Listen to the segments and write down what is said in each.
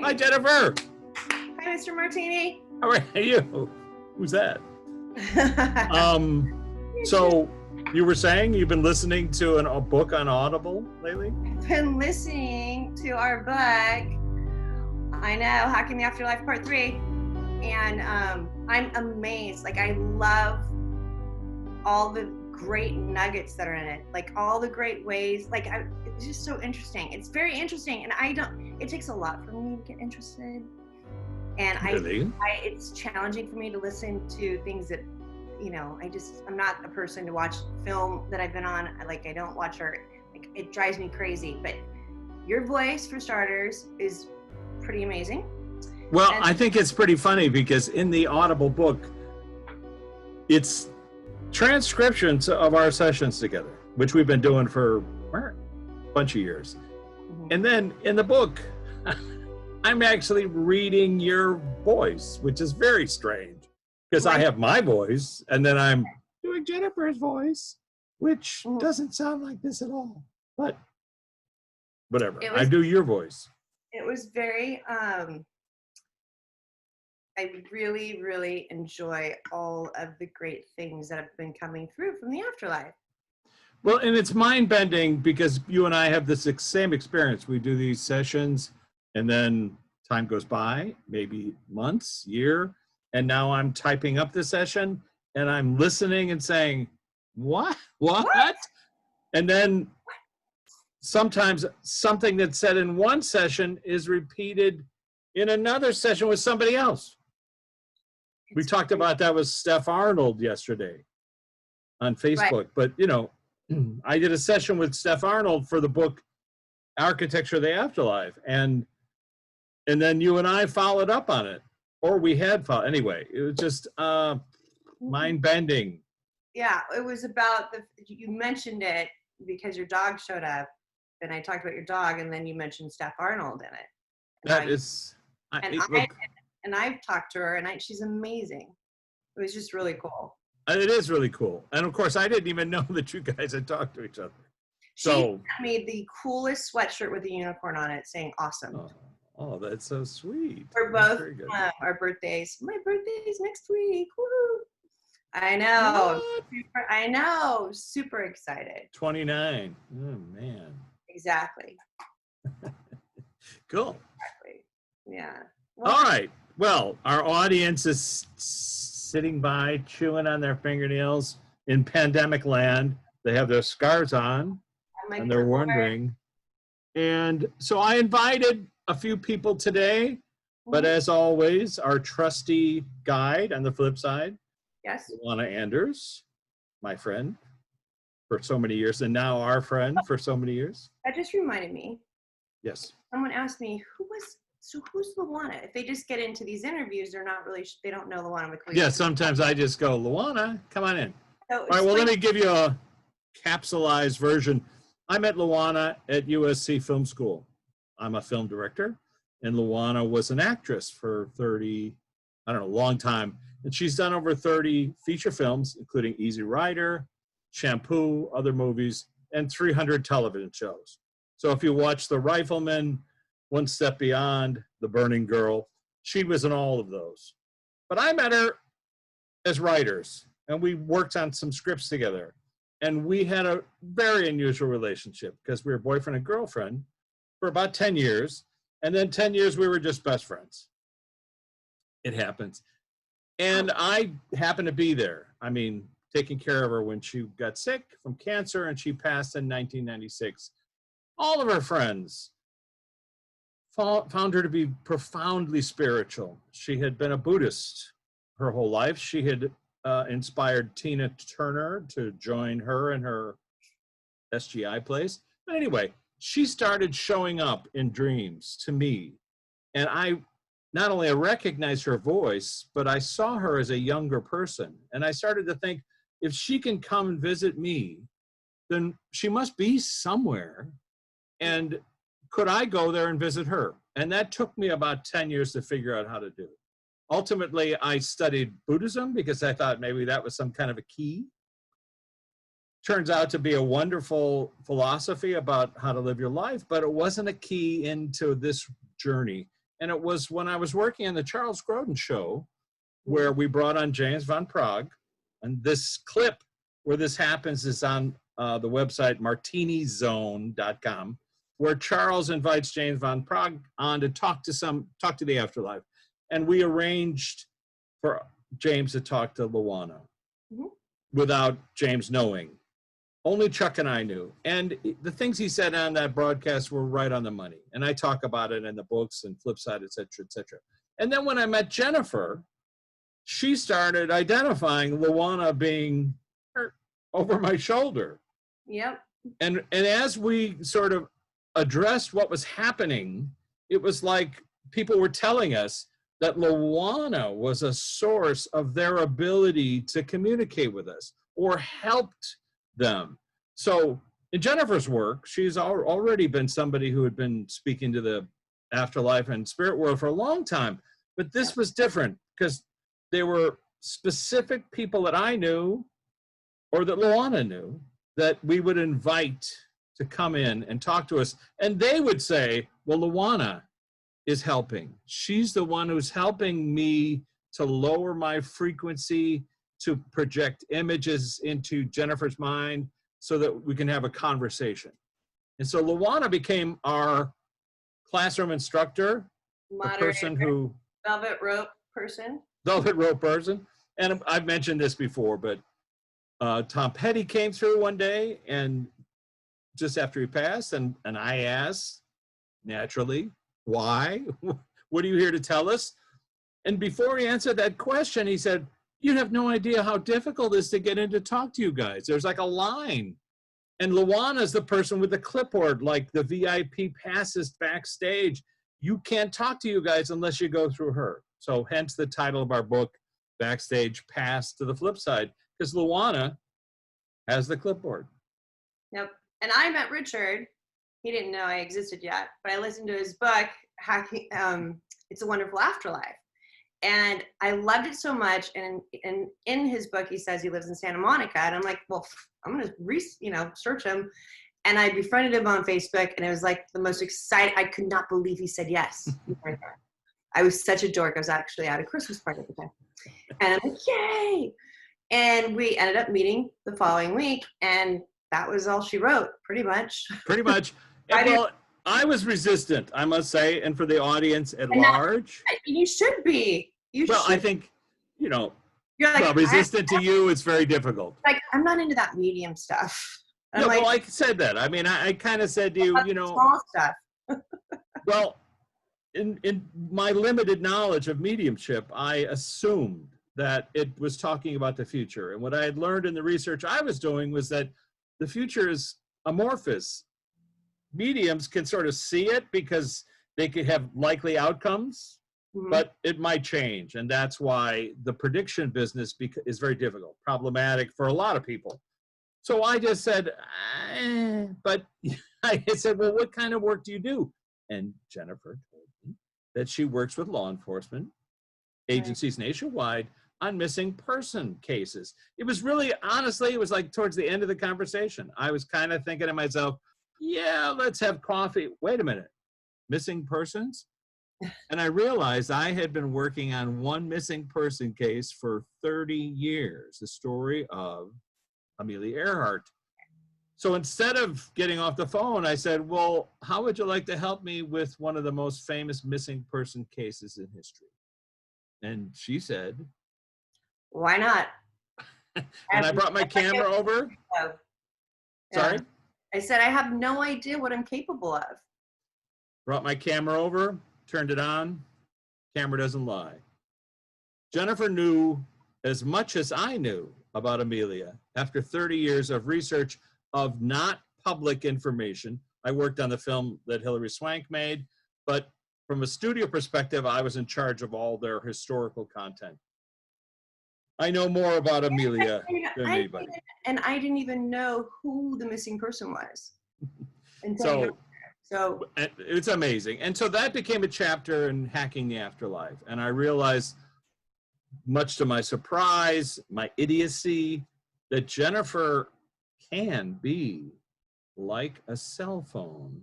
Hi, Jennifer. Hi, Mr. Martini. How are you? Who's that? So you were saying you've been listening to a book on Audible lately? I've been listening to our book, I know, Hacking the Afterlife Part 3, and I'm amazed. Like, I love all the great nuggets that are in it, like all the great ways. Like, it's just so interesting. It's very interesting, and it takes a lot for me to get interested. And Really? it's challenging for me to listen to things that, you know, I'm not a person to watch film that I've been on. I don't watch art. Like, it drives me crazy. But your voice, for starters, is pretty amazing. Well, I think it's pretty funny because in the Audible book, it's transcriptions of our sessions together, which we've been doing for a bunch of years. Mm-hmm. And then in the book, I'm actually reading your voice, which is very strange because I have my voice and then I'm doing Jennifer's voice, which doesn't sound like this at all, but whatever. I do your voice. It was very, I really, really enjoy all of the great things that have been coming through from the afterlife. Well, and it's mind-bending because you and I have this same experience. We do these sessions and then time goes by, maybe months, year, and now I'm typing up the session and I'm listening and saying, what? And then sometimes something that's said in one session is repeated in another session with somebody else. We talked about that with Steph Arnold yesterday on Facebook, right. But you know, I did a session with Steph Arnold for the book Architecture of the Afterlife, and then you and I followed up on it, or we had followed. Anyway, it was just mind-bending. Yeah, it was about you mentioned it because your dog showed up, and I talked about your dog, and then you mentioned Steph Arnold in it. And I've talked to her, and she's amazing. It was just really cool. It is really cool. And of course, I didn't even know that you guys had talked to each other. She made the coolest sweatshirt with a unicorn on it saying awesome. Oh, that's so sweet. We're both our birthdays. My birthday's next week. Woo! I know. I know. Super excited. 29. Oh, man. Exactly. Cool. Exactly. Yeah. Well, all right. Well, our audience is sitting by, chewing on their fingernails in pandemic land. They have their scarves on, and they're wondering. And so I invited a few people today, but as always, our trusty guide on the flip side, yes, Luana Anders, my friend for so many years, and now our friend for so many years. That just reminded me. Yes. Someone asked me, who's Luana? If they just get into these interviews, they don't know Luana McLeod. Yeah, sometimes I just go, Luana, come on in. So, all right, well, let me give you a capsulized version. I met Luana at USC Film School. I'm a film director, and Luana was an actress for a long time. And she's done over 30 feature films, including Easy Rider, Shampoo, other movies, and 300 television shows. So if you watch The Rifleman, One Step Beyond, The Burning Girl, she was in all of those. But I met her as writers, and we worked on some scripts together. And we had a very unusual relationship because we were boyfriend and girlfriend for about 10 years. And then 10 years, we were just best friends. It happens. And I happened to be there. I mean, taking care of her when she got sick from cancer, and she passed in 1996. All of her friends found her to be profoundly spiritual. She had been a Buddhist her whole life. She had inspired Tina Turner to join her in her SGI place. But anyway, she started showing up in dreams to me. And I not only recognized her voice, but I saw her as a younger person. And I started to think, if she can come and visit me, then she must be somewhere. And could I go there and visit her? And that took me about 10 years to figure out how to do. Ultimately, I studied Buddhism because I thought maybe that was some kind of a key. Turns out to be a wonderful philosophy about how to live your life, but it wasn't a key into this journey. And it was when I was working on the Charles Grodin show where we brought on James Van Praagh. And this clip where this happens is on the website martinizone.com, where Charles invites James Van Praagh on to talk to the afterlife. And we arranged for James to talk to Luana without James knowing. Only Chuck and I knew. And the things he said on that broadcast were right on the money. And I talk about it in the books and Flipside, et cetera, et cetera. And then when I met Jennifer, she started identifying Luana being hurt over my shoulder. Yep. And as we sort of addressed what was happening, it was like people were telling us that Luana was a source of their ability to communicate with us or helped them. So in Jennifer's work, she's already been somebody who had been speaking to the afterlife and spirit world for a long time. But this was different because there were specific people that I knew or that Luana knew that we would invite to come in and talk to us. And they would say, well, Luana is helping. She's the one who's helping me to lower my frequency, to project images into Jennifer's mind so that we can have a conversation. And so Luana became our classroom instructor, the person who... Velvet rope person. Velvet rope person. And I've mentioned this before, but Tom Petty came through one day and just after he passed, and I asked, naturally, why? What are you here to tell us? And before he answered that question, he said, you have no idea how difficult it is to get in to talk to you guys. There's like a line. And Luana is the person with the clipboard, like the VIP passes backstage. You can't talk to you guys unless you go through her. So hence the title of our book, Backstage Pass to the Flip Side, because Luana has the clipboard. Yep. And I met Richard. He didn't know I existed yet, but I listened to his book, Hacking, It's a Wonderful Afterlife. And I loved it so much. And in his book, he says he lives in Santa Monica. And I'm like, well, I'm going to search him. And I befriended him on Facebook. And it was like the most exciting. I could not believe he said yes. I was such a dork. I was actually at a Christmas party at the time. And I'm like, yay. And we ended up meeting the following week. And that was all she wrote, pretty much. Pretty much. Well, I was resistant, I must say, and for the audience at large. You should be. I think, you're like, resistant to you, it's very difficult. Like, I'm not into that medium stuff. No, well, I said that. I mean, I kind of said to you, small stuff. Well, in my limited knowledge of mediumship, I assumed that it was talking about the future. And what I had learned in the research I was doing was that the future is amorphous. Mediums can sort of see it because they could have likely outcomes, but it might change. And that's why the prediction business is very difficult, problematic for a lot of people. So I just said, but I said, well, what kind of work do you do? And Jennifer told me that she works with law enforcement agencies nationwide on missing person cases. It was really, honestly, it was like towards the end of the conversation. I was kind of thinking to myself, yeah, let's have coffee. Wait a minute, missing persons? And I realized I had been working on one missing person case for 30 years, the story of Amelia Earhart. So instead of getting off the phone, I said, well, how would you like to help me with one of the most famous missing person cases in history? And she said, why not? And I brought my camera over. Sorry? I said, I have no idea what I'm capable of. Brought my camera over, turned it on. Camera doesn't lie. Jennifer knew as much as I knew about Amelia after 30 years of research of not public information. I worked on the film that Hilary Swank made, but from a studio perspective, I was in charge of all their historical content. I know more about Amelia than anybody. And I didn't even know who the missing person was. So it's amazing. And so that became a chapter in Hacking the Afterlife. And I realized, much to my surprise, my idiocy, that Jennifer can be like a cell phone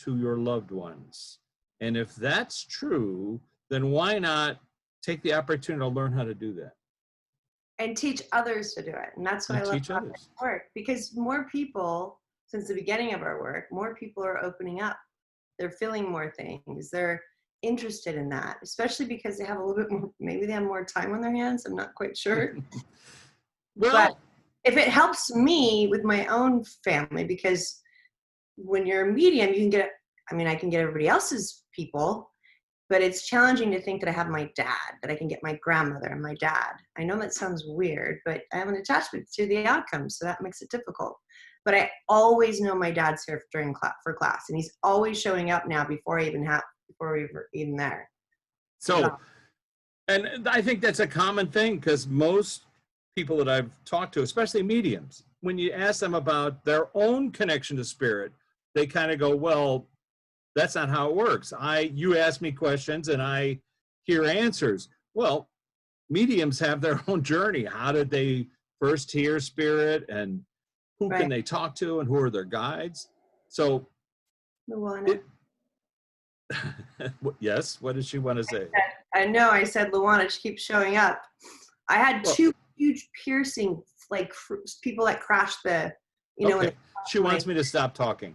to your loved ones. And if that's true, then why not take the opportunity to learn how to do that? And teach others to do it. And that's what I love about this work, because more people, since the beginning of our work, more people are opening up. They're feeling more things. They're interested in that, especially because they have a little bit more, maybe they have more time on their hands. I'm not quite sure. Well, but if it helps me with my own family, because when you're a medium, you can get, I mean, I can get everybody else's people, but it's challenging to think that I have my dad, that I can get my grandmother and my dad. I know that sounds weird, but I have an attachment to the outcome, so that makes it difficult. But I always know my dad's here during for class, and he's always showing up now before we were even there. So, and I think that's a common thing, because most people that I've talked to, especially mediums, when you ask them about their own connection to spirit, they kind of go, well, that's not how it works. You ask me questions and I hear answers. Well, mediums have their own journey. How did they first hear spirit, and who can they talk to, and who are their guides? So, Luana. Yes, what does she want to say? I know, I said Luana, she keeps showing up. I had two huge piercing, like people that crashed the, you know. Okay. She wants me to stop talking.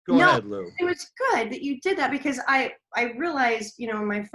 Go ahead, Lou. It was good that you did that, because I realized, you know, my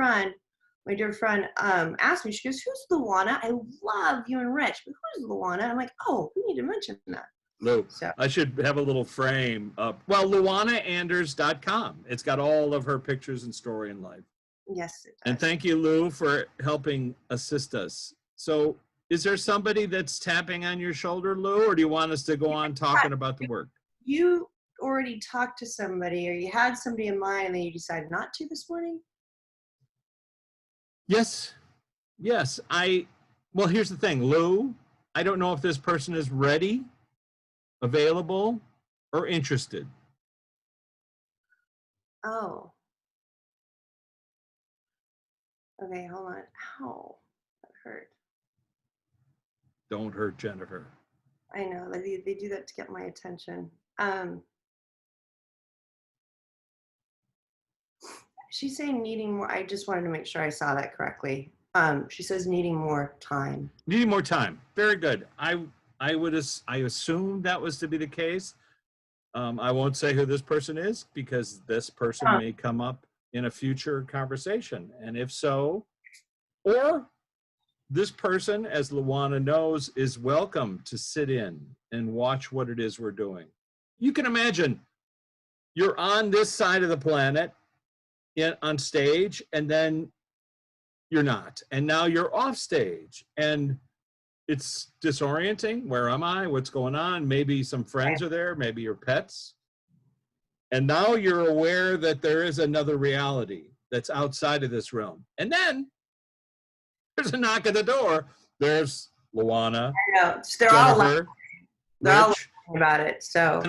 dear friend asked me, she goes, who's Luana? I love you and Rich, but who's Luana? I'm like, oh, we need to mention that. Lou, so. I should have a little frame up. Well, LuanaAnders.com. It's got all of her pictures and story in life. Yes, it does. And thank you, Lou, for helping assist us. So is there somebody that's tapping on your shoulder, Lou, or do you want us to go on talking about the work? You already talked to somebody, or you had somebody in mind and then you decided not to this morning? Yes. Well, here's the thing, Lou, I don't know if this person is ready, available, or interested. Oh. Okay, hold on. Ow, that hurt. Don't hurt Jennifer. I know, they do that to get my attention. She's saying needing more. I just wanted to make sure I saw that correctly. She says needing more time. Needing more time. Very good. I assumed that was to be the case. I won't say who this person is, because this person may come up in a future conversation. And if so, or this person, as Luana knows, is welcome to sit in and watch what it is we're doing. You can imagine you're on this side of the planet on stage, and then you're not. And now you're off stage, and it's disorienting. Where am I? What's going on? Maybe some friends are there, maybe your pets. And now you're aware that there is another reality that's outside of this realm. And then there's a knock at the door. There's Luana. I know. They're Jennifer, all Rich, about it. So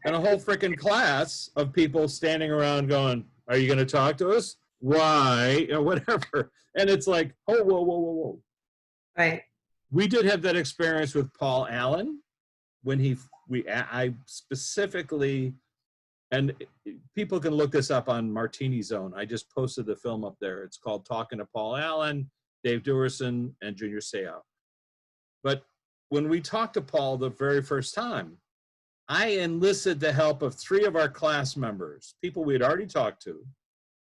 and a whole freaking class of people standing around going, are you going to talk to us? Why? Or whatever. And it's like, oh, whoa. Right. We did have that experience with Paul Allen when I specifically, and people can look this up on Martini Zone. I just posted the film up there. It's called Talking to Paul Allen, Dave Duerson, and Junior Seau. But when we talked to Paul the very first time, I enlisted the help of 3 of our class members, people we had already talked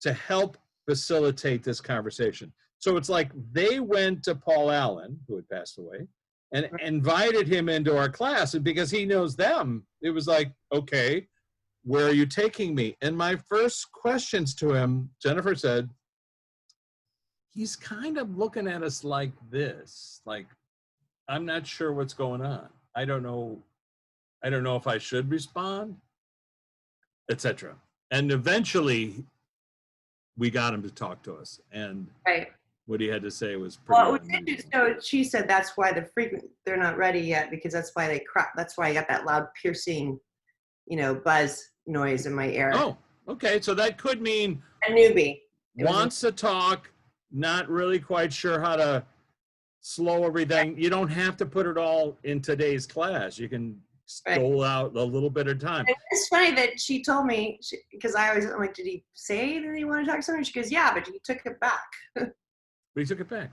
to help facilitate this conversation. So it's like they went to Paul Allen, who had passed away, and invited him into our class. And because he knows them, it was like, okay, where are you taking me? And my first questions to him, Jennifer said, he's kind of looking at us like this, like, I'm not sure what's going on. I don't know if I should respond, etc. And eventually we got him to talk to us, and what he had to say was pretty so she said that's why they're not ready yet, because that's why that's why I got that loud piercing, buzz noise in my ear. Oh, okay. So that could mean a newbie wants to talk, not really quite sure how to slow everything. You don't have to put it all in today's class. You can stole out a little bit of time. It's funny that she told me, because I'm like, did he say that he wanted to talk to someone? She goes, yeah, but he took it back. But he took it back.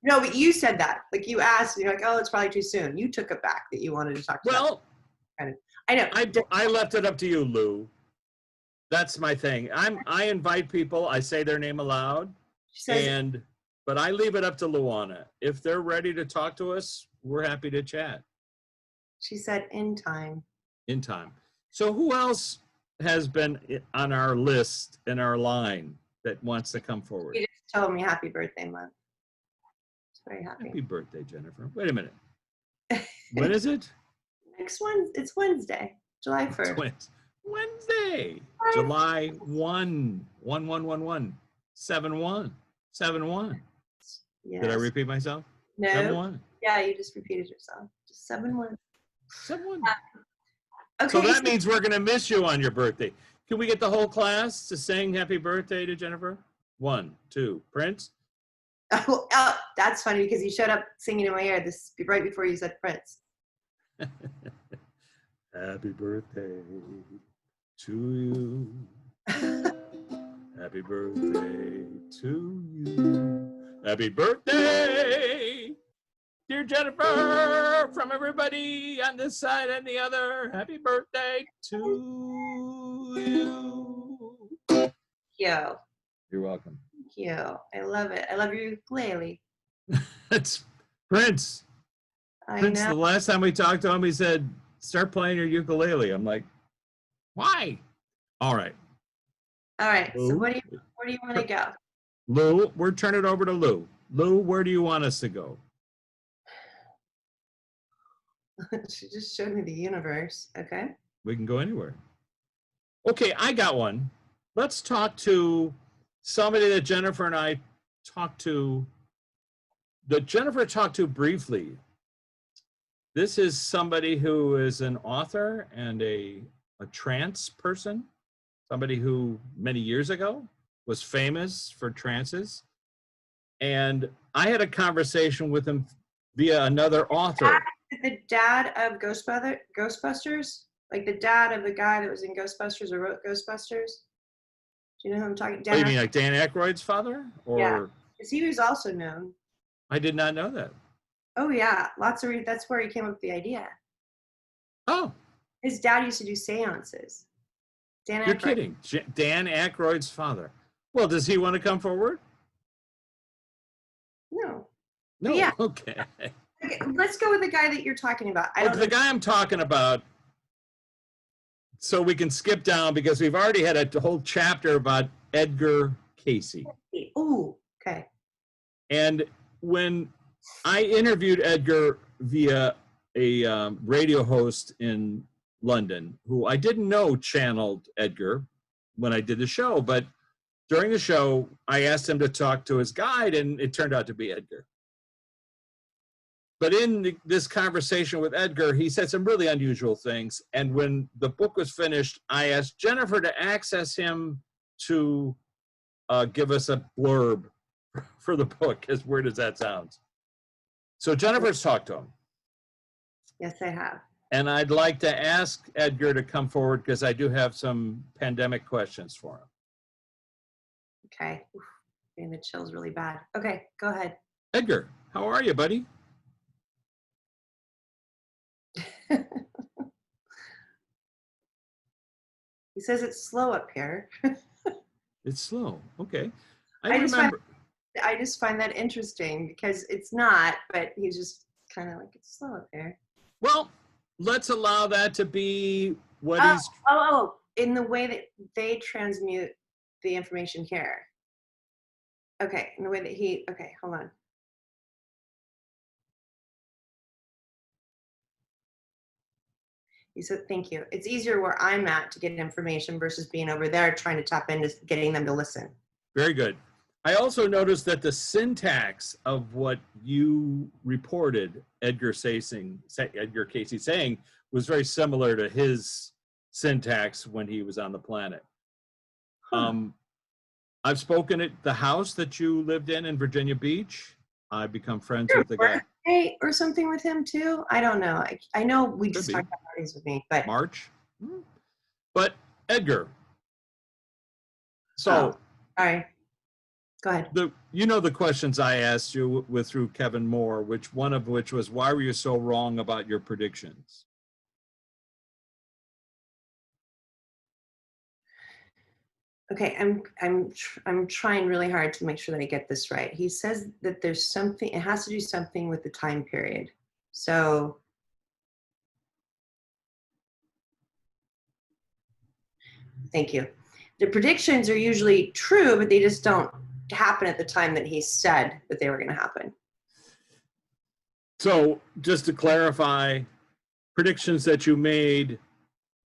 No, but you said that. Like you asked, and you're like, oh, it's probably too soon. You took it back that you wanted to talk to Well, I know. I left it up to you, Lou. That's my thing. I invite people, I say their name aloud, but I leave it up to Luana. If they're ready to talk to us, we're happy to chat. She said in time. In time. So who else has been on our list, in our line, that wants to come forward? You just told me happy birthday month. Very happy. Happy birthday, Jennifer. Wait a minute. When is it? Next one, it's Wednesday, July 1st. Wednesday, July 1, 1111, 71, 71. Yes. Did I repeat myself? No. 71. Yeah, you just repeated yourself. Just 71. 71. Okay. So that means we're going to miss you on your birthday. Can we get the whole class to sing happy birthday to Jennifer? 1, 2, Prince. Oh, that's funny because he showed up singing in my ear right before you said Prince. Happy birthday to you. Happy birthday to you. Happy birthday, dear Jennifer, from everybody on this side and the other. Happy birthday to you. Yo. You're welcome. Thank you. I love it. I love your ukulele. It's Prince. Prince, the last time we talked to him, he said, start playing your ukulele. I'm like, why? All right. All right. Lou? So where do you want to go? Lou, we're turning it over to Lou. Lou, where do you want us to go? She just showed me the universe. Okay. We can go anywhere. Okay, I got one. Let's talk to somebody that Jennifer and I talked to, that Jennifer talked to briefly. This is somebody who is an author and a trance person, somebody who many years ago was famous for trances. And I had a conversation with him via another author. The dad of Ghostbusters? Like the dad of the guy that was in Ghostbusters or wrote Ghostbusters? Do you know who I'm talking about? Oh, you mean like Dan Aykroyd's father? Or... Yeah, because he was also known. I did not know that. Oh yeah, that's where he came up with the idea. Oh. His dad used to do seances. Dan Aykroyd. You're kidding. Dan Aykroyd's father. Well, does he want to come forward? No. No, yeah. Okay. Okay, let's go with the guy that you're talking about. The guy I'm talking about, so we can skip down because we've already had a whole chapter about Edgar Cayce. Ooh, okay. And when I interviewed Edgar via a radio host in London, who I didn't know channeled Edgar when I did the show, but during the show, I asked him to talk to his guide, and it turned out to be Edgar. But in this conversation with Edgar, he said some really unusual things. And when the book was finished, I asked Jennifer to access him to give us a blurb for the book. As weird as that sounds. So Jennifer's talked to him. Yes, I have. And I'd like to ask Edgar to come forward because I do have some pandemic questions for him. Okay. Oof, getting the chills really bad. Okay, go ahead. Edgar, how are you, buddy? He says it's slow up here. It's slow. Okay. I just find that interesting because it's not, but he's just kind of like, it's slow up here. Well, let's allow that to be what he's... in the way that they transmute the information here. Okay, in the way that okay, hold on. He said, thank you. It's easier where I'm at to get information versus being over there trying to tap into getting them to listen. Very good. I also noticed that the syntax of what you reported Edgar Cayce saying was very similar to his syntax when he was on the planet. I've spoken at the house that you lived in Virginia Beach. I've become friends with the guy. Hey, or something with him too. I don't know. I know we just talked about parties with me, but March. But Edgar. So, all right, go ahead. The questions I asked you with through Kevin Moore, one of which was, why were you so wrong about your predictions? Okay, I'm trying really hard to make sure that I get this right. He says that there's something, it has to do something with the time period. So thank you. The predictions are usually true, but they just don't happen at the time that he said that they were going to happen. So just to clarify, predictions that you made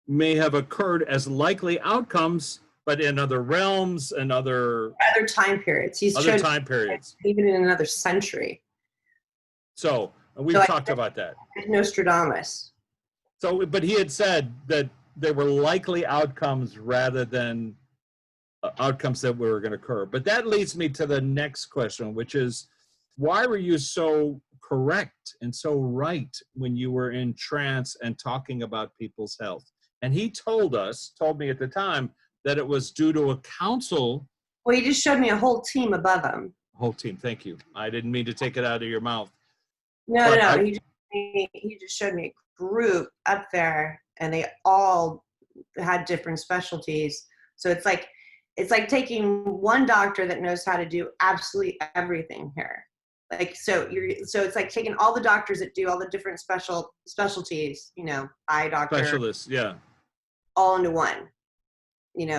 may have occurred as likely outcomes, but in other realms and other time periods. He's other time periods, even in another century. So we've talked about that. Nostradamus. So, but he had said that there were likely outcomes rather than outcomes that were going to occur. But that leads me to the next question, which is, why were you so correct and so right when you were in trance and talking about people's health? And he told me at the time, that it was due to a council. Well, he just showed me a whole team above him. Whole team, thank you. I didn't mean to take it out of your mouth. No. He just showed me a group up there, and they all had different specialties. So it's like taking one doctor that knows how to do absolutely everything here. So it's like taking all the doctors that do all the different specialties, eye doctor, specialists, yeah, all into one.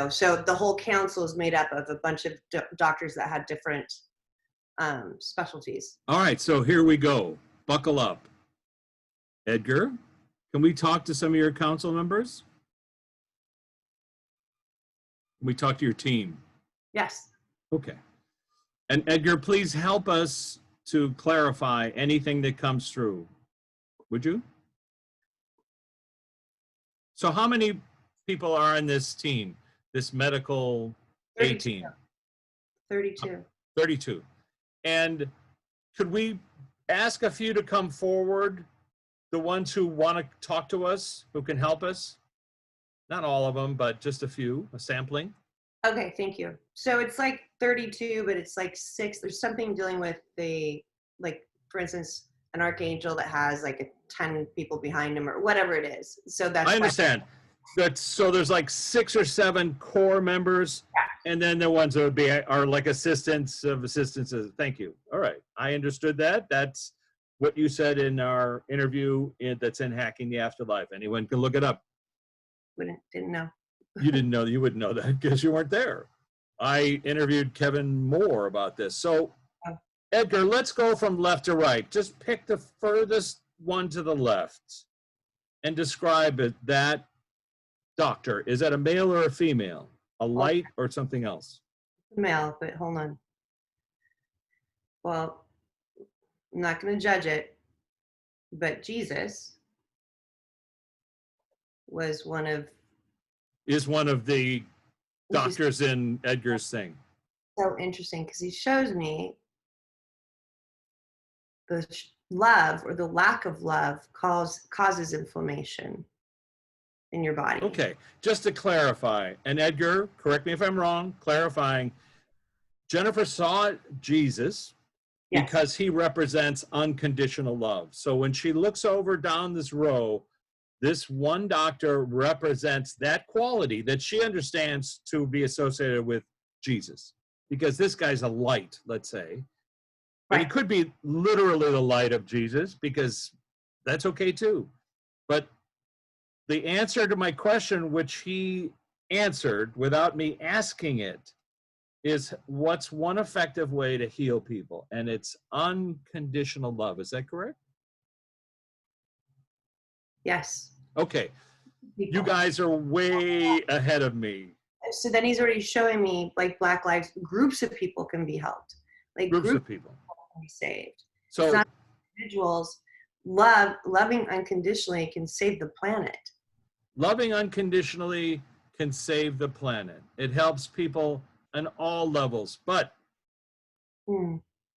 So the whole council is made up of a bunch of doctors that had different specialties. All right, so here we go. Buckle up. Edgar, can we talk to some of your council members? Can we talk to your team? Yes. Okay. And Edgar, please help us to clarify anything that comes through. Would you? So how many people are on this team, this medical A team? 32. 32. And could we ask a few to come forward, the ones who want to talk to us, who can help us? Not all of them, but just a few, a sampling. Okay, thank you. So it's like 32, but it's like 6. There's something dealing with for instance, an archangel that has 10 people behind him or whatever it is. So that's, I understand. So there's like 6 or 7 core members, yeah. And then the ones that are like assistants of assistants. Thank you. All right, I understood that. That's what you said in our interview that's in Hacking the Afterlife. Anyone can look it up. Didn't know. You didn't know. You wouldn't know that because you weren't there. I interviewed Kevin Moore about this. So, Edgar, let's go from left to right. Just pick the furthest one to the left and describe it. That doctor, is that a male or a female? A light or something else? Male, but hold on. Well, I'm not going to judge it, but Jesus is one of the doctors in Edgar's thing. So interesting, because he shows me the love or the lack of love causes inflammation in your body. Okay, just to clarify, and Edgar, correct me if I'm wrong, clarifying, Jennifer saw Jesus because he represents unconditional love. So when she looks over down this row, this one doctor represents that quality that she understands to be associated with Jesus, because this guy's a light, let's say. Right. And he could be literally the light of Jesus, because that's okay too. But the answer to my question, which he answered without me asking it, is what's one effective way to heal people? And it's unconditional love. Is that correct? Yes. Okay. You guys are way ahead of me. So then he's already showing me Black Lives, groups of people can be helped. Groups of people can be saved. So it's not individuals. Loving unconditionally can save the planet. Loving unconditionally can save the planet. It helps people on all levels. But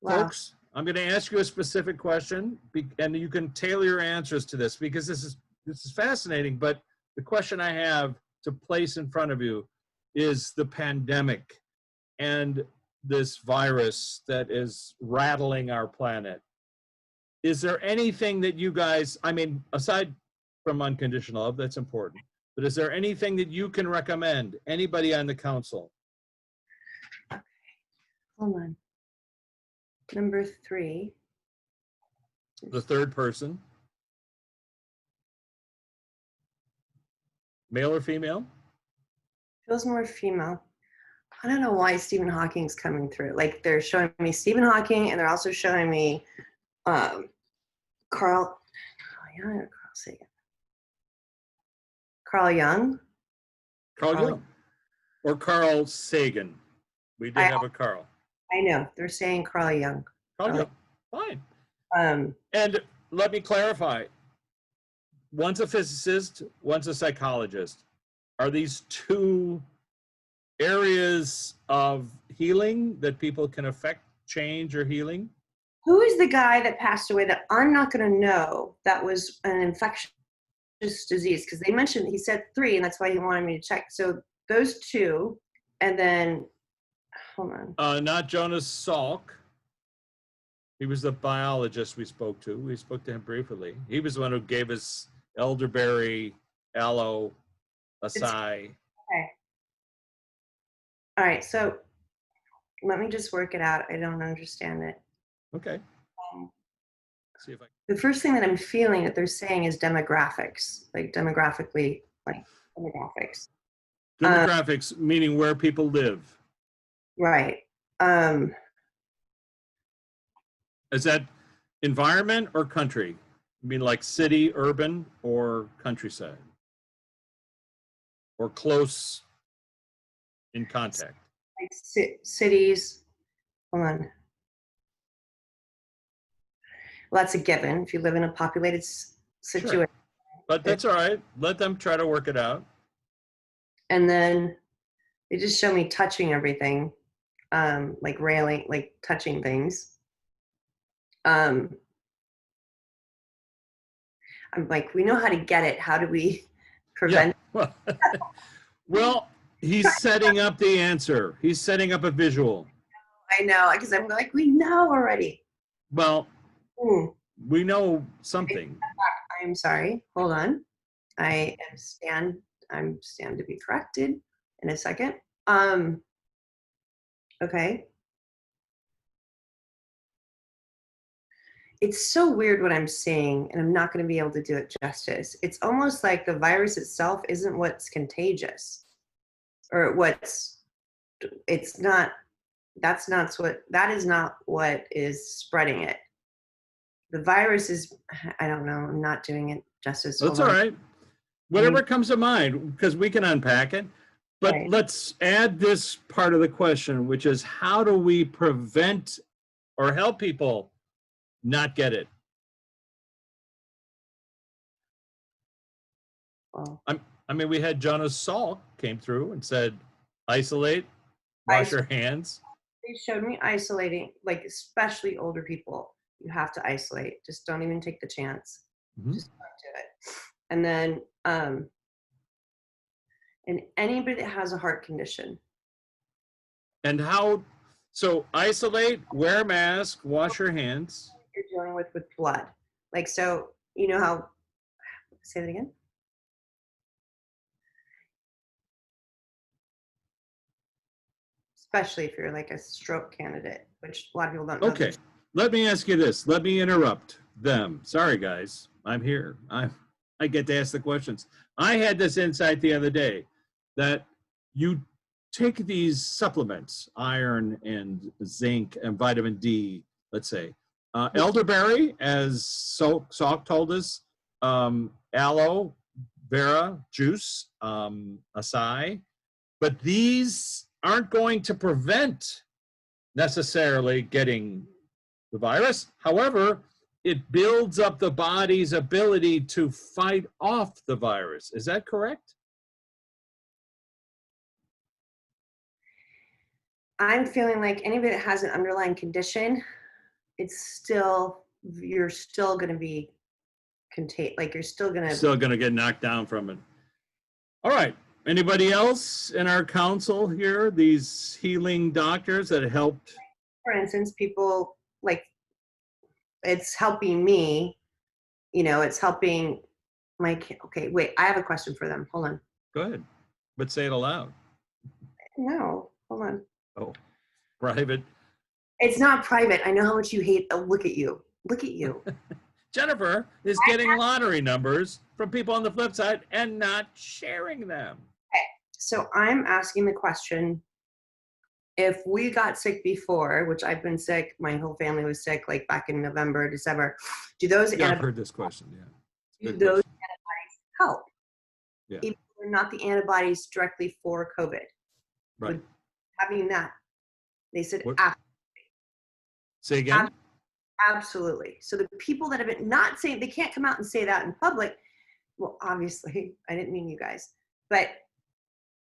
folks, I'm going to ask you a specific question, and you can tailor your answers to this, because this is fascinating. But the question I have to place in front of you is the pandemic and this virus that is rattling our planet. Is there anything that you guys, I mean, aside from unconditional love, that's important, but is there anything that you can recommend, anybody on the council? Hold on. Number 3. The third person. Male or female? Feels more female. I don't know why Stephen Hawking's coming through. Like, they're showing me Stephen Hawking, and they're also showing me Carl Sagan. Carl Jung. Carl Jung. Or Carl Sagan. We did have a Carl. I know. They're saying Carl Jung. Carl Jung. Fine. And let me clarify. One's a physicist, one's a psychologist. Are these two areas of healing that people can affect change or healing? Who is the guy that passed away that I'm not going to know that was an infectious disease? Because they mentioned, he said 3, and that's why he wanted me to check. So those 2, and then, hold on. Not Jonas Salk. He was the biologist we spoke to. We spoke to him briefly. He was the one who gave us elderberry, aloe, acai. Okay. All right, so let me just work it out. I don't understand it. Okay. See if I. The first thing that I'm feeling that they're saying is demographics, like demographically, like demographics. Demographics, meaning where people live. Right. Is that environment or country? I mean, like city, urban, or countryside? Or close in contact? Like cities. Hold on. Well, that's a given if you live in a populated situation. Sure. But that's all right. Let them try to work it out. And then they just show me touching everything, like railing, like touching things. I'm like, we know how to get it. How do we prevent? Yeah. Well, he's setting up the answer. He's setting up a visual. I know, because I'm like, we know already. Well, we know something. I'm sorry. Hold on. I'm stand to be corrected in a second. Okay. It's so weird what I'm saying, and I'm not going to be able to do it justice. It's almost like the virus itself isn't what's contagious, or it's not. That is not what is spreading it. The virus is, I don't know, I'm not doing it justice. That's all right. Whatever comes to mind, because we can unpack it. But Right. Let's add this part of the question, which is how do we prevent or help people not get it? Well, I mean, we had Jonas Salk came through and said, isolate, wash your hands. they showed me isolating, like especially older people. You have to isolate. Just don't even take the chance. Mhm. Just don't do it. And then, and anybody that has a heart condition. And how, so isolate, wear a mask, wash your hands. You're dealing with blood. Like, so, you know how, say that again? Especially if you're like a stroke candidate, which a lot of people don't know. Okay, let me ask you this. Let me interrupt them. Sorry, guys. I'm here. I get to ask the questions. I had this insight the other day that you take these supplements, iron and zinc and vitamin D, let's say. Elderberry, as Salk told us, aloe vera juice, acai. But these aren't going to prevent necessarily getting the virus. However, it builds up the body's ability to fight off the virus. Is that correct? I'm feeling like anybody that has an underlying condition you're still going to be contained. Like you're still going to get knocked down from it. All right. Anybody else in our council here? These healing doctors that helped? For instance, people like, it's helping me, it's helping my kid. Okay, wait, I have a question for them. Hold on. Go ahead, but say it aloud. No, hold on. Oh, private. It's not private. I know how much you hate. Oh, look at you. Look at you. Jennifer is getting lottery numbers from people on the flip side and not sharing them. Okay, so I'm asking the question, if we got sick before, which I've been sick, my whole family was sick, like back in November, December, do those I've heard this question, yeah. Do those antibodies help? Yeah. Even if they're not the antibodies directly for COVID. Right. With having that, they said, say again? Absolutely. So the people that have been not saying, they can't come out and say that in public. Well, obviously, I didn't mean you guys, but,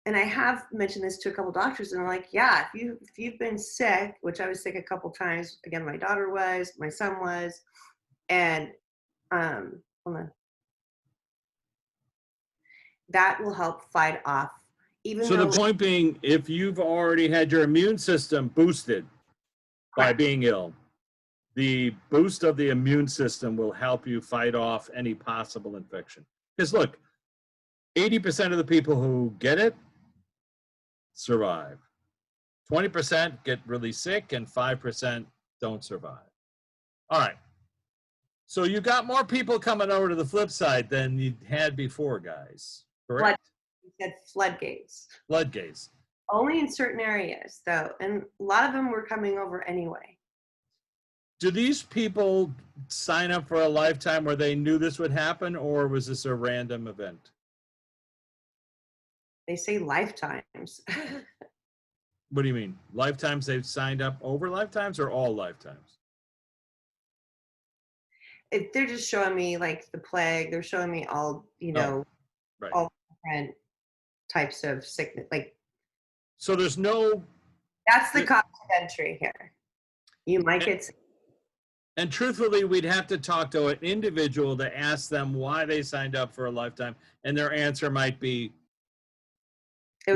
and I have mentioned this to a couple doctors, and they're like, yeah, if you've been sick, which I was sick a couple times. Again, my daughter was, my son was, and hold on. That will help fight off. So the point being, if you've already had your immune system boosted by being ill, the boost of the immune system will help you fight off any possible infection. Because look, 80% of the people who get it survive. 20% get really sick and 5% don't survive. All right. So you got more people coming over to the flip side than you had before, guys. Correct? You said floodgates. Floodgates. Only in certain areas, though. And a lot of them were coming over anyway. Do these people sign up for a lifetime where they knew this would happen, or was this a random event? They say lifetimes. What do you mean? Lifetimes they've signed up over lifetimes, or all lifetimes? They're just showing me like the plague. They're showing me all, right. all different types of sickness. Like, so there's no. That's the cost of entry here. You might get sick. And truthfully, we'd have to talk to an individual to ask them why they signed up for a lifetime, and their answer might be, I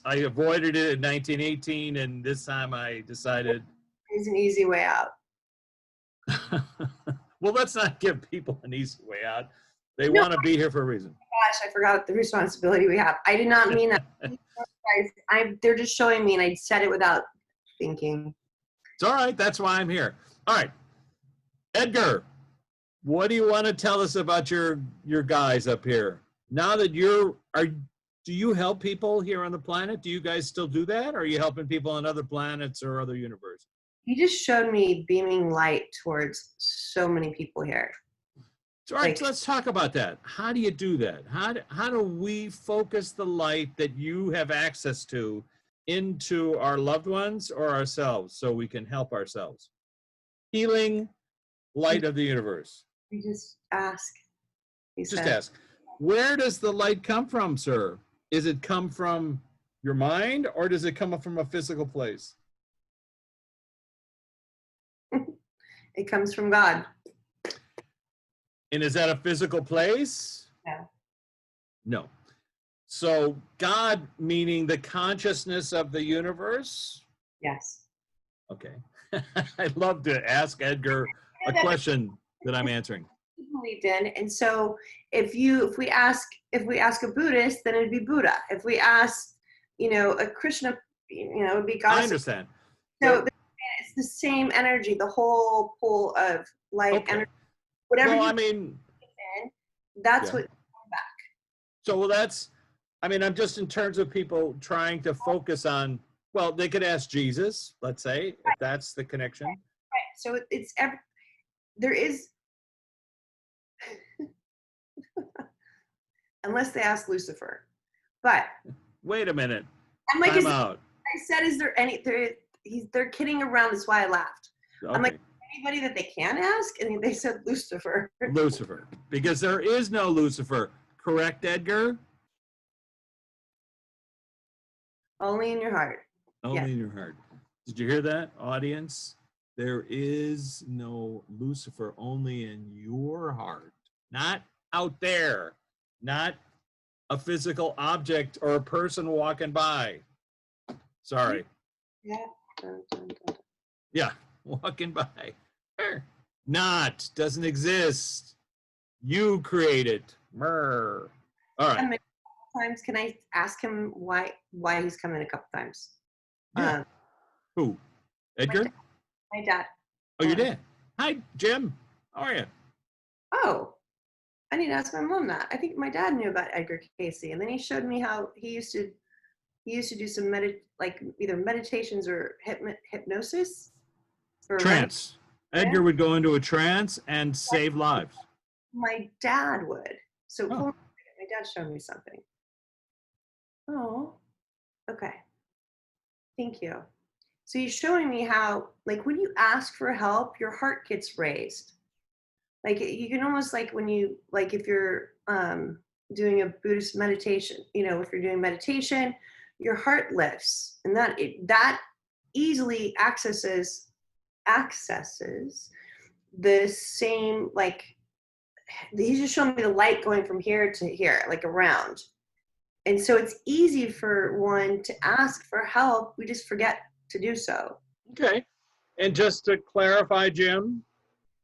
avoided it in 1918, and this time I decided. There's an easy way out. Well, let's not give people an easy way out. They want to be here for a reason. Gosh, I forgot the responsibility we have. I did not mean that. They're just showing me, and I said it without thinking. It's all right. That's why I'm here. All right. Edgar, what do you want to tell us about your guys up here? Now that do you help people here on the planet? Do you guys still do that? Or are you helping people on other planets or other universes? He just showed me beaming light towards so many people here. All right, so let's talk about that. How do you do that? How do we focus the light that you have access to into our loved ones or ourselves so we can help ourselves? Healing light of the universe. You just ask. Just ask. Where does the light come from, sir? Is it come from your mind, or does it come from a physical place? It comes from God. And is that a physical place? No. No. So God, meaning the consciousness of the universe? Yes. Okay. I'd love to ask Edgar a question that I'm answering. Believed in, and so if we ask a Buddhist, then it'd be Buddha. If we ask, a Krishna, it'd be God. I understand. So it's the same energy, the whole pool of light energy. Whatever. Well, that's what comes back. So I'm just in terms of people trying to focus on. Well, they could ask Jesus, let's say, if that's the connection. Right. So there is. Unless they ask Lucifer, but wait a minute. I'm like, time out. I said, is there any? They're kidding around. That's why I laughed. Okay. I'm like, anybody that they can ask, and they said Lucifer. Lucifer, because there is no Lucifer. Correct, Edgar? Only in your heart. Only in your heart. Did you hear that, audience? There is no Lucifer, only in your heart, not out there, not a physical object or a person walking by. Sorry. Yeah. Yeah, walking by. Not, doesn't exist. You create it. All right. Times, can I ask him why he's come in a couple times? Yeah. Who? Edgar? My dad. Oh, your dad. Hi, Jim. How are you? Oh, I need to ask my mom that. I think my dad knew about Edgar Cayce, and then he showed me how he used to do some either meditations or hypnosis. Trance. Edgar would go into a trance and save lives. My dad would. So my dad showed me something. Oh, okay. Thank you. So he's showing me how, like, when you ask for help, your heart gets raised. Like, you can almost, like, when you, like, if you're doing a Buddhist meditation, if you're doing meditation, your heart lifts, and that easily accesses the same, like, he's just showing me the light going from here to here, like around. And so it's easy for one to ask for help. We just forget to do so. Okay. And just to clarify, Jim,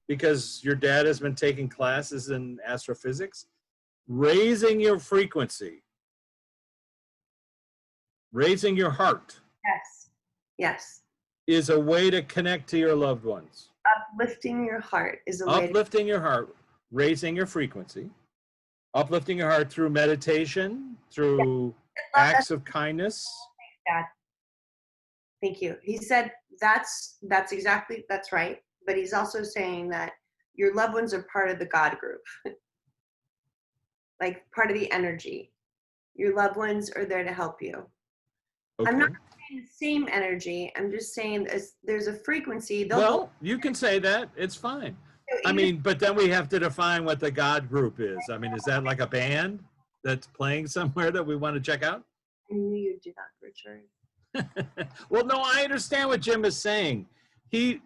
because your dad has been taking classes in astrophysics, raising your frequency, raising your heart. Yes. Is a way to connect to your loved ones. Uplifting your heart is a way. Uplifting your heart, raising your frequency, uplifting your heart through meditation, through acts of kindness. Dad. Thank you. He said that's right. But he's also saying that your loved ones are part of the God group, like part of the energy. Your loved ones are there to help you. Okay. I'm not saying the same energy. I'm just saying there's a frequency. Well, you can say that. It's fine. I mean, but then we have to define what the God group is. I mean, is that like a band that's playing somewhere that we want to check out? I knew you'd do that, Richard. Well, no, I understand what Jim is saying.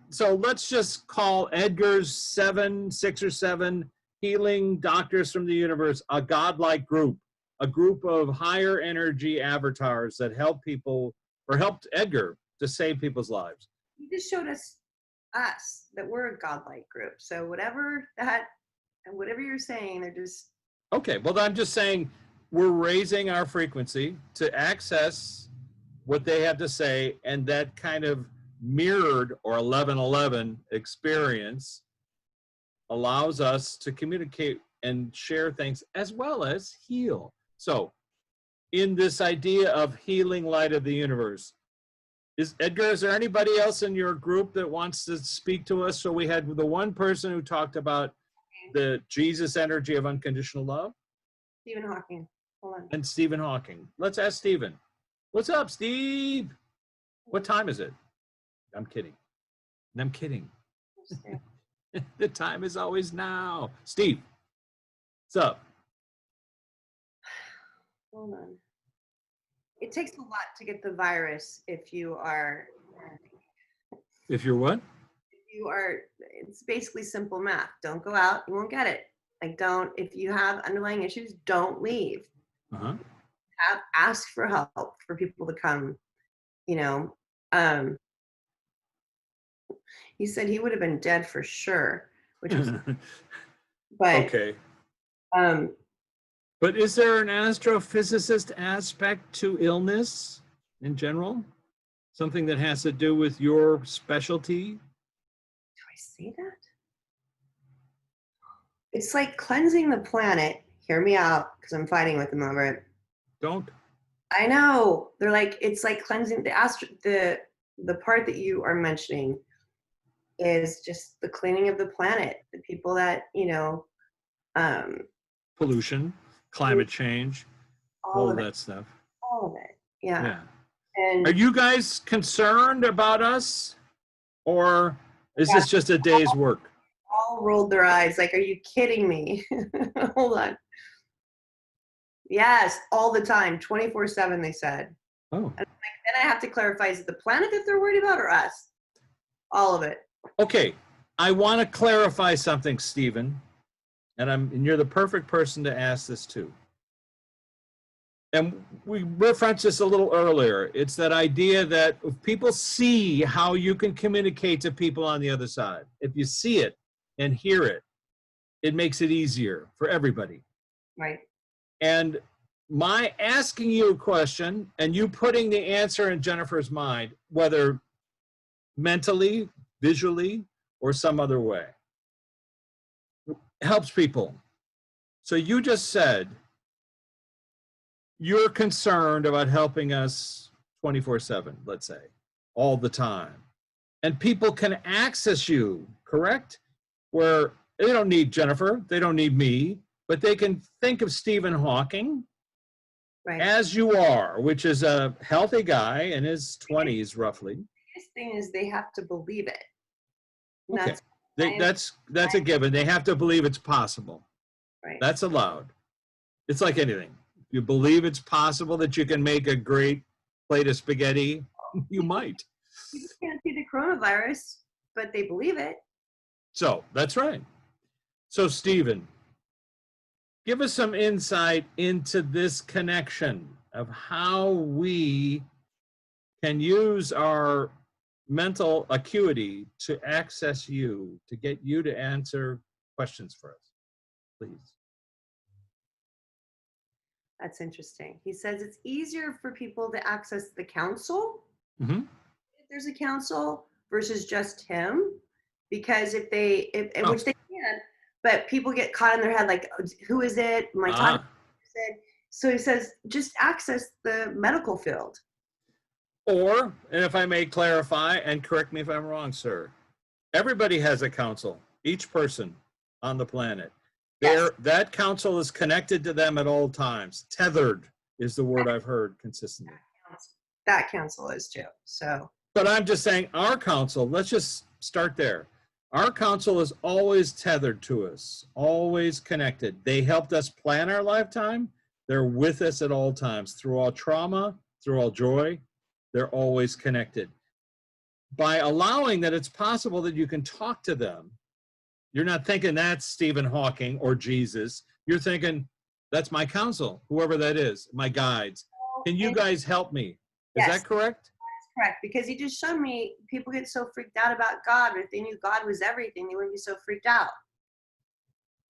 So let's just call Edgar's 6 or 7 healing doctors from the universe a godlike group, a group of higher energy avatars that help people or helped Edgar to save people's lives. He just showed us that we're a godlike group. So whatever you're saying, they're just. Okay, well, I'm just saying we're raising our frequency to access what they have to say, and that kind of mirrored or 1111 experience allows us to communicate and share things as well as heal. So in this idea of healing light of the universe, is there anybody else in your group that wants to speak to us? So we had the one person who talked about the Jesus energy of unconditional love. Stephen Hawking. Hold on. And Stephen Hawking. Let's ask Stephen. What's up, Steve? What time is it? I'm kidding. I'm kidding. The time is always now. Steve, what's up? Hold on. It takes a lot to get the virus if you are. If you're what? It's basically simple math. Don't go out, you won't get it. If you have underlying issues, don't leave. Uh-huh. Ask for help for people to come, he said he would have been dead for sure, which was, but okay. But is there an astrophysicist aspect to illness in general? Something that has to do with your specialty? Do I say that? It's like cleansing the planet. Hear me out, because I'm fighting with them over it. Don't. I know. They're like, it's like cleansing the part that you are mentioning is just the cleaning of the planet. The people that, pollution, climate change, all of that stuff. All of it. Yeah. Yeah. And are you guys concerned about us, or is this just a day's work? All rolled their eyes like, are you kidding me? Hold on. Yes, all the time, 24/7, they said. Oh. And then I have to clarify, is it the planet that they're worried about or us? All of it. Okay, I want to clarify something, Stephen, and you're the perfect person to ask this to. And we referenced this a little earlier. It's that idea that if people see how you can communicate to people on the other side, if you see it and hear it, it makes it easier for everybody. Right. And my asking you a question and you putting the answer in Jennifer's mind, whether mentally, visually, or some other way, helps people. So you just said you're concerned about helping us 24/7, let's say, all the time. And people can access you, correct? Where they don't need Jennifer, they don't need me, but they can think of Stephen Hawking as you are, which is a healthy guy in his 20s, roughly. The biggest thing is they have to believe it. Okay, that's a given. They have to believe it's possible. Right. That's allowed. It's like anything. You believe it's possible that you can make a great plate of spaghetti, you might. You just can't see the coronavirus, but they believe it. So that's right. So Stephen, give us some insight into this connection of how we can use our mental acuity to access you, to get you to answer questions for us, please. That's interesting. He says it's easier for people to access the council, if there's a council, versus just him, because if which they can, but people get caught in their head like, who is it? Am I talking? So he says just access the medical field. Or, and if I may clarify, and correct me if I'm wrong, sir, everybody has a council, each person on the planet. Yes. That council is connected to them at all times. Tethered is the word I've heard consistently. That council is too. So. But I'm just saying our council, let's just start there. Our council is always tethered to us, always connected. They helped us plan our lifetime. They're with us at all times, through all trauma, through all joy. They're always connected. By allowing that it's possible that you can talk to them, you're not thinking that's Stephen Hawking or Jesus. You're thinking, that's my counsel, whoever that is, my guides. Can you guys help me? Is that correct? That's correct, because he just showed me people get so freaked out about God, but if they knew God was everything, they wouldn't be so freaked out.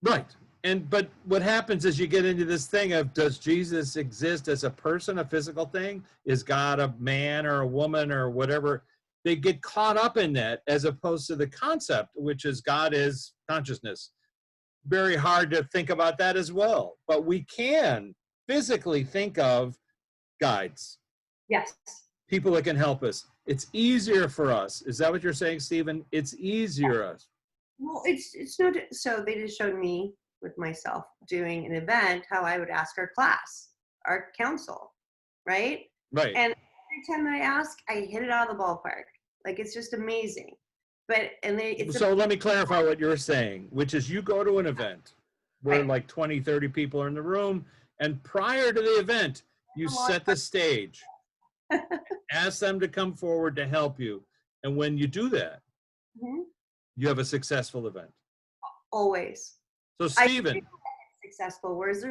Right. But what happens is you get into this thing of, does Jesus exist as a person, a physical thing? Is God a man or a woman or whatever? They get caught up in that as opposed to the concept, which is God is consciousness. Very hard to think about that as well. But we can physically think of guides. Yes. People that can help us. It's easier for us. Is that what you're saying, Stephen? It's easier us. Well, it's no, so they just showed me with myself doing an event, how I would ask our class, our council, right? Right. And every time that I ask, I hit it out of the ballpark. Like, it's just amazing. But, so let me clarify what you're saying, which is you go to an event where like 20, 30 people are in the room, and prior to the event, you set the stage, ask them to come forward to help you. And when you do that, you have a successful event. Always. So Stephen. Successful, whereas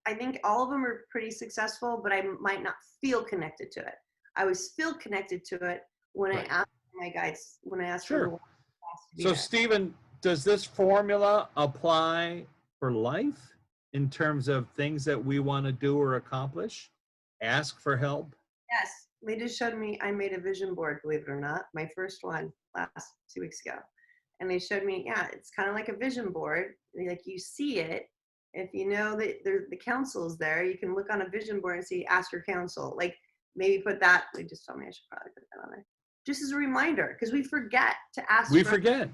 I think all of them are pretty successful, but I might not feel connected to it. I always feel connected to it when I ask my guides, when I ask for So Stephen, does this formula apply for life in terms of things that we want to do or accomplish? Ask for help? Yes. They just showed me, I made a vision board, believe it or not, my first one last 2 weeks ago. And they showed me, it's kind of like a vision board. Like, you see it. If you know that the council's there, you can look on a vision board and see, ask your council. Like, maybe put that, they just told me I should probably put that on there. Just as a reminder, because we forget to ask. We forget.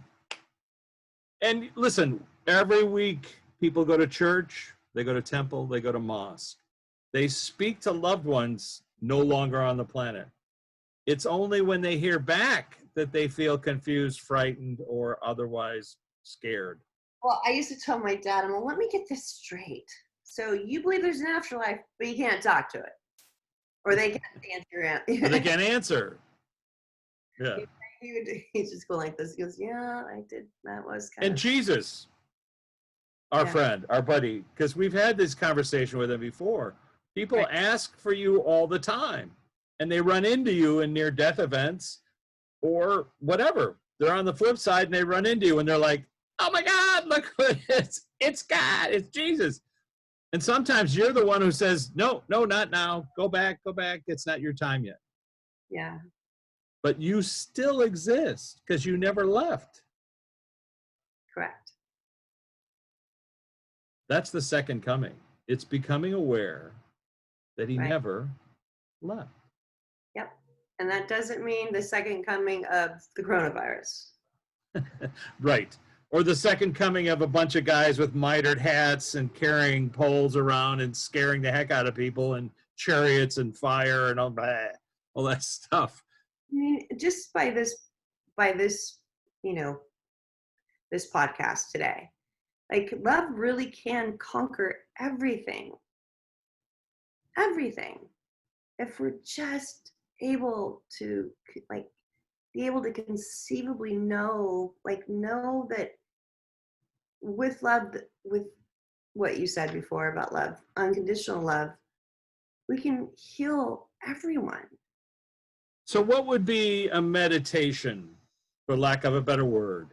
And listen, every week people go to church, they go to temple, they go to mosque. They speak to loved ones no longer on the planet. It's only when they hear back that they feel confused, frightened, or otherwise scared. Well, I used to tell my dad, well, let me get this straight. So you believe there's an afterlife, but you can't talk to it. Or they can't answer it. Or they can't answer. Yeah. he's just going like this. He goes, yeah, I did. That was kind And of. Jesus, our Yeah. friend, our buddy, because we've had this conversation with him before. People Right. ask for you all the time, and they run into you in near-death events or whatever. They're on the flip side, and they run into you, and they're like, oh my God, look what it is. It's God, it's Jesus. And sometimes you're the one who says, no, not now. Go back. It's not your time yet. Yeah. But you still exist because you never left. Correct. That's the second coming. It's becoming aware that he never left. Yep. And that doesn't mean the second coming of the coronavirus. Right. Or the second coming of a bunch of guys with mitered hats and carrying poles around and scaring the heck out of people and chariots and fire and all that stuff. I mean, just by this, you know, this podcast today, like love really can conquer everything. Everything. If we're just able to like be able to conceivably know that with love, with what you said before about love, unconditional love, we can heal everyone. So what would be a meditation, for lack of a better word?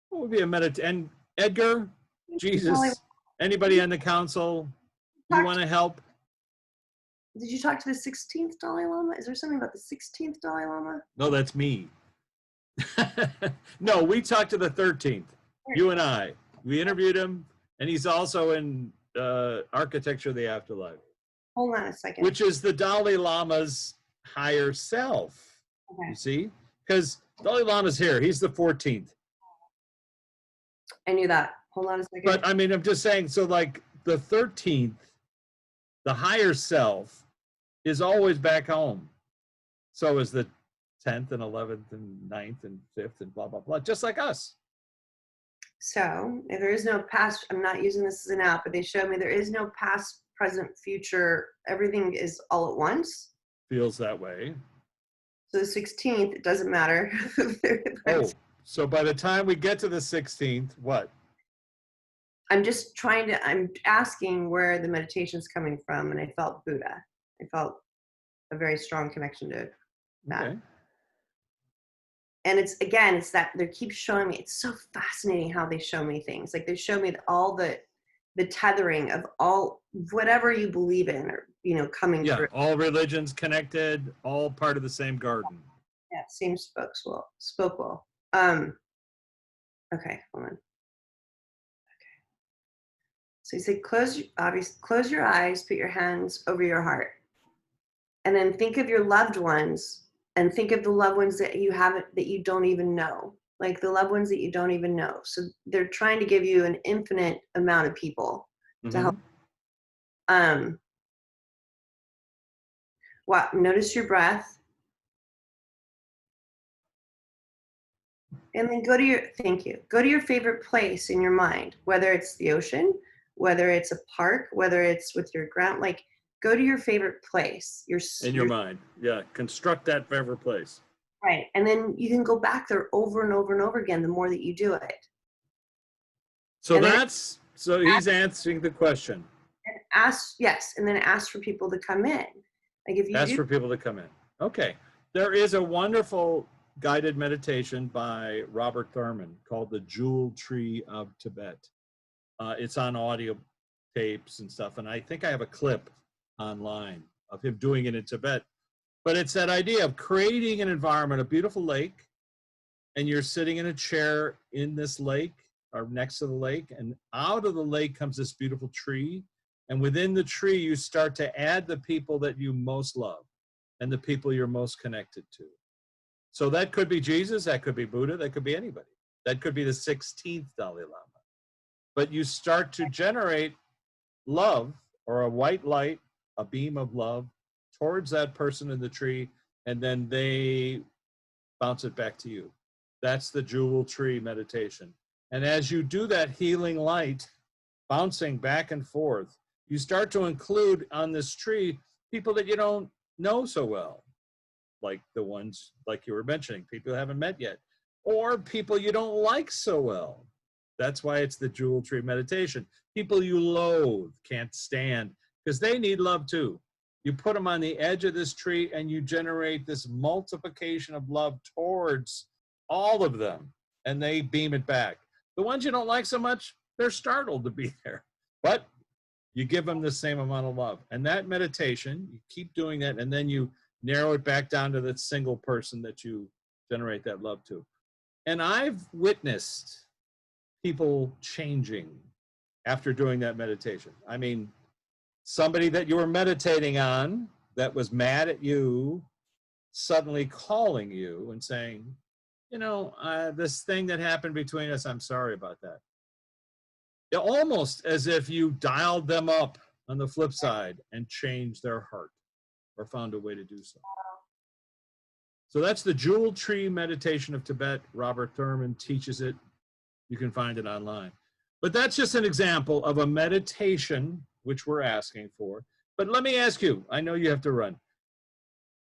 What would be a meditation? And Edgar, Jesus, anybody on the council, you want to help? Did you talk to the 16th Dalai Lama? Is there something about the 16th Dalai Lama? No, that's me. No, we talked to the 13th, you and I. We interviewed him, and he's also in Architecture of the Afterlife. Hold on a second. Which is the Dalai Lama's higher self. Okay. You see? Because Dalai Lama's here. He's the 14th. I knew that. Hold on a second. But I mean, I'm just saying, so like the 13th, the higher self is always back home. So is the 10th and 11th and 9th and 5th and blah, blah, blah, just like us. So if there is no past, I'm not using this as an out, but they showed me there is no past, present, future. Everything is all at once. Feels that way. So the 16th, it doesn't matter. Oh, so by the time we get to the 16th, what? I'm asking where the meditation's coming from, and I felt Buddha. I felt a very strong connection to that. Okay. And it's that they keep showing me, it's so fascinating how they show me things. Like they show me all the tethering of all, whatever you believe in, or, coming through. All religions connected, all part of the same garden. Yeah, same spoke well. Okay, hold on. Okay. So you say, close your eyes, put your hands over your heart. And then think of your loved ones, and think of the loved ones that you don't even know. Like the loved ones that you don't even know. So they're trying to give you an infinite amount of people to help. Notice your breath. And then go to your favorite place in your mind, whether it's the ocean, whether it's a park, whether it's with your go to your favorite place. In your mind. Yeah. Construct that favorite place. Right. And then you can go back there over and over and over again the more that you do it. So he's answering the question. And then ask for people to come in. Like if you ask for people to come in. Okay. There is a wonderful guided meditation by Robert Thurman called The Jewel Tree of Tibet. It's on audio tapes and stuff. And I think I have a clip online of him doing it in Tibet. But it's that idea of creating an environment, a beautiful lake, and you're sitting in a chair in this lake or next to the lake, and out of the lake comes this beautiful tree. And within the tree, you start to add the people that you most love and the people you're most connected to. So that could be Jesus, that could be Buddha, that could be anybody. That could be the 16th Dalai Lama. But you start to generate love, or a white light, a beam of love towards that person in the tree, and then they bounce it back to you. That's the jewel tree meditation. And as you do that healing light bouncing back and forth, you start to include on this tree people that you don't know so well. like the ones like you were mentioning, people you haven't met yet, or people you don't like so well. That's why it's the jewel tree meditation. People you loathe, can't stand, because they need love too. You put them on the edge of this tree and you generate this multiplication of love towards all of them, and they beam it back. The ones you don't like so much, they're startled to be there, but you give them the same amount of love. And that meditation, you keep doing that, and then you narrow it back down to that single person that you generate that love to. And I've witnessed people changing after doing that meditation. I mean, somebody that you were meditating on that was mad at you, suddenly calling you and saying, you know, this thing that happened between us, I'm sorry about that. Almost as if you dialed them up on the flip side and changed their heart or found a way to do so. So that's the Jewel Tree Meditation of Tibet. Robert Thurman teaches it. You can find it online. But that's just an example of a meditation which we're asking for. But let me ask you, I know you have to run.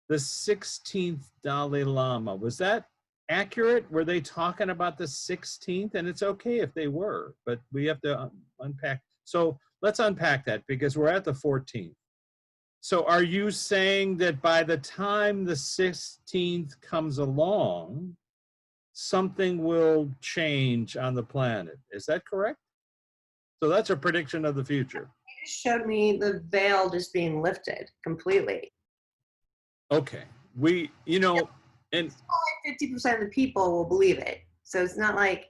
The 16th Dalai Lama, was that accurate? Were they talking about the 16th? And it's okay if they were, but we have to unpack. So let's unpack that, because we're at the 14th. So are you saying that by the time the 16th comes along, something will change on the planet? Is that correct? So that's a prediction of the future. You just showed me the veil just being lifted completely. Okay. We, you know, and 50% of the people will believe it. So it's not like.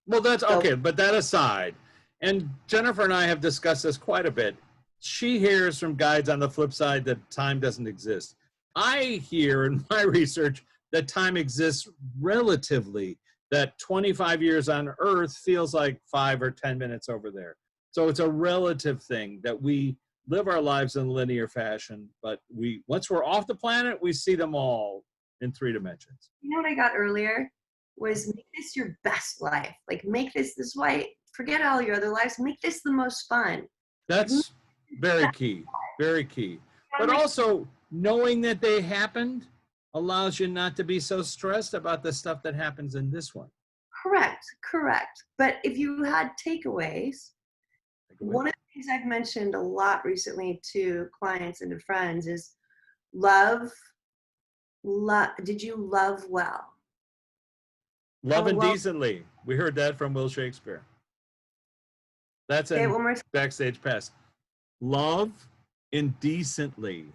Well, that's okay, but that aside, and Jennifer and I have discussed this quite a bit. She hears from guides on the flip side that time doesn't exist. I hear in my research that time exists relatively, that 25 years on Earth feels like 5 or 10 minutes over there. So it's a relative thing that we live our lives in linear fashion, but once we're off the planet, we see them all in 3 dimensions. You know what I got earlier was make this your best life. Like make this why, forget all your other lives, make this the most fun. That's very key, very key. But also knowing that they happened allows you not to be so stressed about the stuff that happens in this one. Correct. But if you had takeaways, one of the things I've mentioned a lot recently to clients and to friends is love. Did you love well? Love indecently. We heard that from Will Shakespeare. That's a Backstage Pass. Love indecently.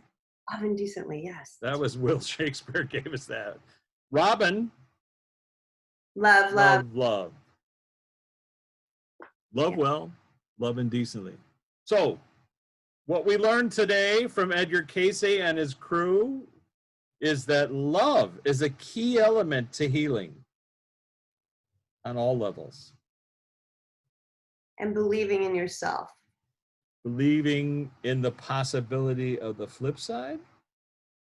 Love indecently, yes. That was Will Shakespeare gave us that. Robin. Love. Love well, love indecently. So what we learned today from Edgar Cayce and his crew is that love is a key element to healing on all levels. And believing in yourself. Believing in the possibility of the flip side,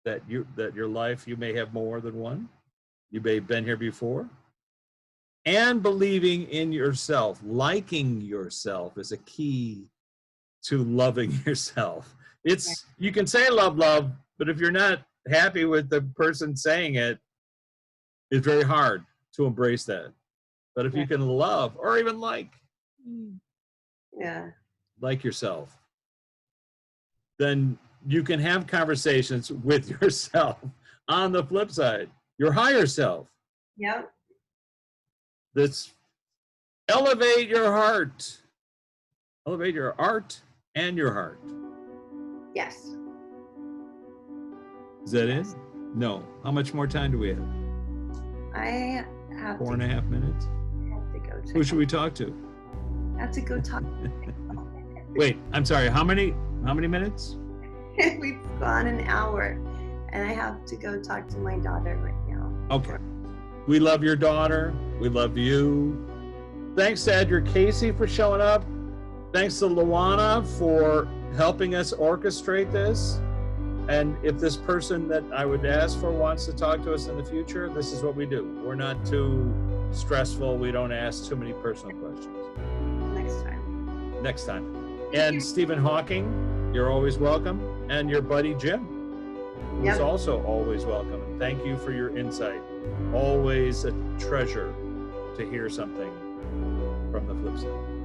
that your life, you may have more than one. You may have been here before. And believing in yourself, liking yourself is a key to loving yourself. You can say love, but if you're not happy with the person saying it, it's very hard to embrace that. But if you can love or even like yourself, then you can have conversations with yourself on the flip side, your higher self. Yep. That's elevate your heart. Elevate your art and your heart. Yes. Is that it? No. How much more time do we have? I have 4.5 minutes. I have to go. Who should we talk to? I have to go talk. Wait, I'm sorry. How many minutes? We've gone an hour, and I have to go talk to my daughter right now. Okay. We love your daughter. We love you. Thanks to Edgar Cayce for showing up. Thanks to Luana for helping us orchestrate this. And if this person that I would ask for wants to talk to us in the future, this is what we do. We're not too stressful. We don't ask too many personal questions. Next time. And Stephen Hawking, you're always welcome. And your buddy Jim. who's also always welcome. And thank you for your insight. Always a treasure to hear something from the flip side.